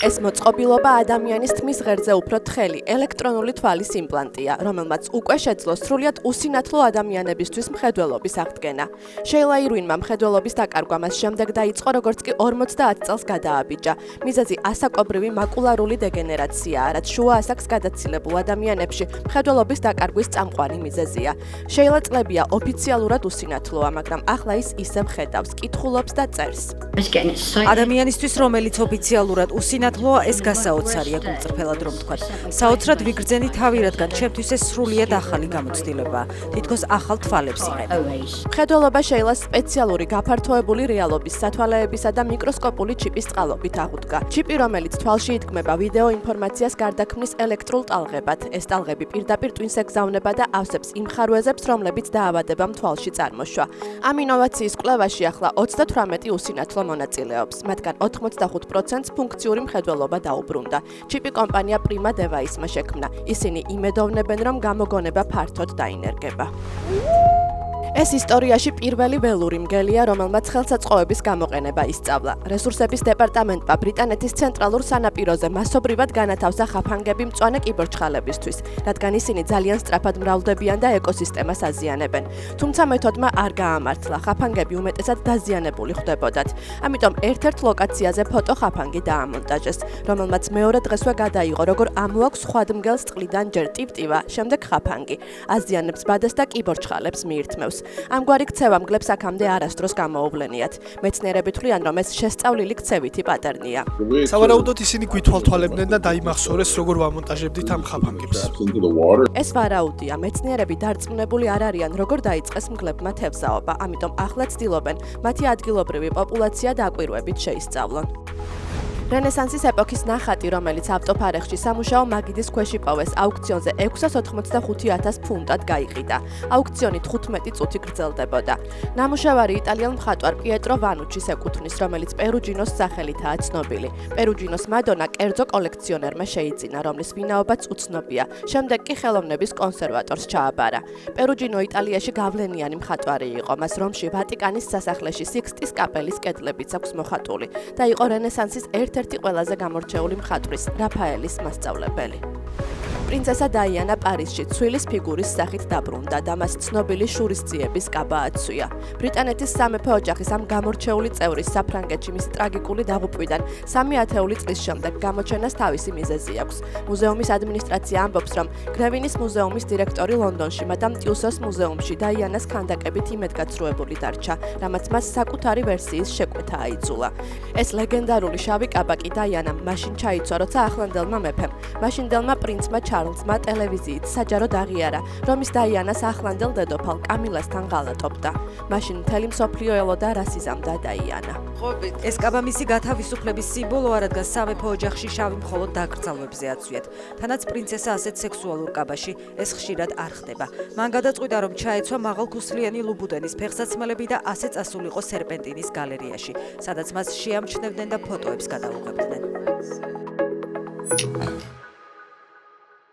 ეს მოწყობილობა ადამიანის თმის ღერძზე უფრო თხელი ელექტრონული თვალის იმპლანტია, რომელმაც უკვე შეძლო სრულიად უსინათლო ადამიანებისთვის მხედველობის აღდგენა. შეილა ირვინმა მხედველობის დაკარგვა მას შემდეგ დაიწყო, როგორც კი 50 წელს გადააბიჯა. მიზეზი ასაკობრივი მაკულარული დეგენერაციაა, რაც შუა ასაკს გადაცილებულ ადამიანებში მხედველობის დაკარგვის წამყვანი მიზეზია. შეილა წლებია ოფიციალურად უსინათლოა, მაგრამ ახლა ის ისევ ხედავს, კითხულობს და წერს. ადამიანისთვის, რომელიც ოფიციალურად უსინათლოა, ეს გასაოცარია, გულწრფელად რომ ვთქვათ. საოცრად ვიგრძენი თავი, რადგან ჩემთვის ეს სრულიად ახალი გამოცდილებაა. თითქოს ახალ თვალებს იღებ. მხედველობა შეილას სპეციალური გაფართოებული რეალობის სათვალეებისა და მიკროსკოპული ჩიპის წყალობით აღუდგა. ჩიპი, რომელიც თვალში იდგმება ვიდეო ინფორმაციას გარდაქმნის ელექტრულ ტალღებად. ეს ტალღები პირდაპირ ტვინს ეგზაუნება და ავსებს იმ ხარვეზებს, რომლებიც დაავადებამ თვალში წარმოშვა. ამ ინოვაციის კვლევაში ახლა 38 უსინათლო მონაწილეობს, მათგან 85%-ს ფუნქციური მხედველობა დაუბრუნდა. ჩიპი კომპანია Prima Device-მა შექმნა. ისინი იმედოვნებენ, რომ გამოგონება ფართოდ დაინერგება. ეს ისტორიაში პირველი ველური მგელია, რომელმაც ხელსაწყოების გამოყენება ისწავლა. რესურსების დეპარტამენტმა ბრიტანეთის ცენტრალურ სანაპიროზე მასობრივად განათავსა ხაფანგები მწვანე კიბორჩხალებისთვის, რადგან ისინი ძალიან სწრაფად მრავლდებიან და ეკოსისტემას აზიანებენ. თუმცა მეთოდმა არ გაამართლა, ხაფანგები უმეტესად დაზიანებული ხვდებოდათ. ამიტომ ერთ-ერთ ლოკაციაზე ფოტოხაფანგი დაამონტაჟეს, რომელმაც მეორე დღესვე გადაიღო, როგორ ამოაქვს სხვადმგელს წყლიდან ჯერ ტივტივა, შემდეგ ხაფანგი. აზიანებს ბადას და კიბორჩხალებს მიირთმევს. ამგვარი ქცევა მგლებს აქამდე არასდროს გამოუვლენიათ. მეცნიერები თვლიან, რომ ეს შესწავლილი ქცევითი პატერნია. სავარაუდოდ ისინი გვითვალთვალებდნენ და დაიმახსოვრეს, როგორ ვამონტაჟებდით ამ ხაფანგებს. ეს ვარაუდია, მეცნიერები დარწმუნებული არ არიან, როგორ დაიწყეს მგლებმა თევზაობა, ამიტომ ახლა ცდილობენ, მათი ადგილობრივი პოპულაცია დაკვირვებით შეისწავლონ. რენესანსის ეპოქის ნახატი, რომელიც ავტოფარეხში სამუშაო მაგიდის ქვეშ იპოვეს, აუქციონზე 685,000 ფუნტად გაიყიდა. აუქციონი 15 წუთი გრძელდებოდა. ნამუშევარი იტალიელ მხატვარ პიეტრო ვანუჩის ეკუთვნის, რომელიც პერუჯინოს სახელითაა ცნობილი. პერუჯინოს მადონა კერძო კოლექციონერმა შეიძინა, რომლის ვინაობაც უცნობია. შემდეგ კი ხელოვნების კონსერვატორს ჩააბარა. პერუჯინო იტალიაში გავლენიანი მხატვარი იყო. მას რომში ვატიკანის სასახლეში სიქსტის კაპელის კედლებიც აქვს მოხატული და იყო რენესანსის ერთ-ერთი ყველაზე გამორჩეული მხატვრის, რაფაელის მასწავლებელი. პრინცესა დაიანა პარიზში ცვილის ფიგურის სახით დაბრუნდა და მას ცნობილი შურისძიების კაბა აცვია. ბრიტანეთის სამეფო ოჯახის ამ გამორჩეული წევრის საფრანგეთში მისი ტრაგიკული დაღუპვიდან 3 ათეული წლის შემდეგ გამოჩენას თავისი მიზეზი აქვს. მუზეუმის ადმინისტრაცია ამბობს, რომ გრევინის მუზეუმის დირექტორი ლონდონში, მადამ ტიუსოს მუზეუმში დაიანას ქანდაკებით იმედგაცრუებული დარჩა, რამაც მას საკუთარი ვერსიის შეკვეთა აიძულა. ეს ლეგენდარული შავი კაბა კი დაიანამ მაშინ ჩაიცვა, როცა ახლანდელმა მეფემ, მაშინდელმა პრინცმა ჩარლზმა ტელევიზიით საჯაროდ აღიარა, რომ ის დაიანას ახლანდელ დედოფალ კამილასთან ღალატობდა. მაშინ მთელი მსოფლიო ელოდა რას იზამდა დაიანა. ეს კაბა მისი გათავისუფლების სიმბოლოა, რადგან სამეფო ოჯახში შავი მხოლოდ დაკრძალვებზე აცვიათ. თანაც პრინცესა ასეთ სექსუალურ კაბაში ეს ხშირად არ ხდება. მან გადაწყვიტა, რომ ჩაეცვა მაღალქუსლიანი ლუბუდენის ფეხსაცმელები და ასე წასულიყო სერპენტინის გალერეაში, სადაც მას შეამჩნევდნენ და ფოტოებს გადაუღებდნენ.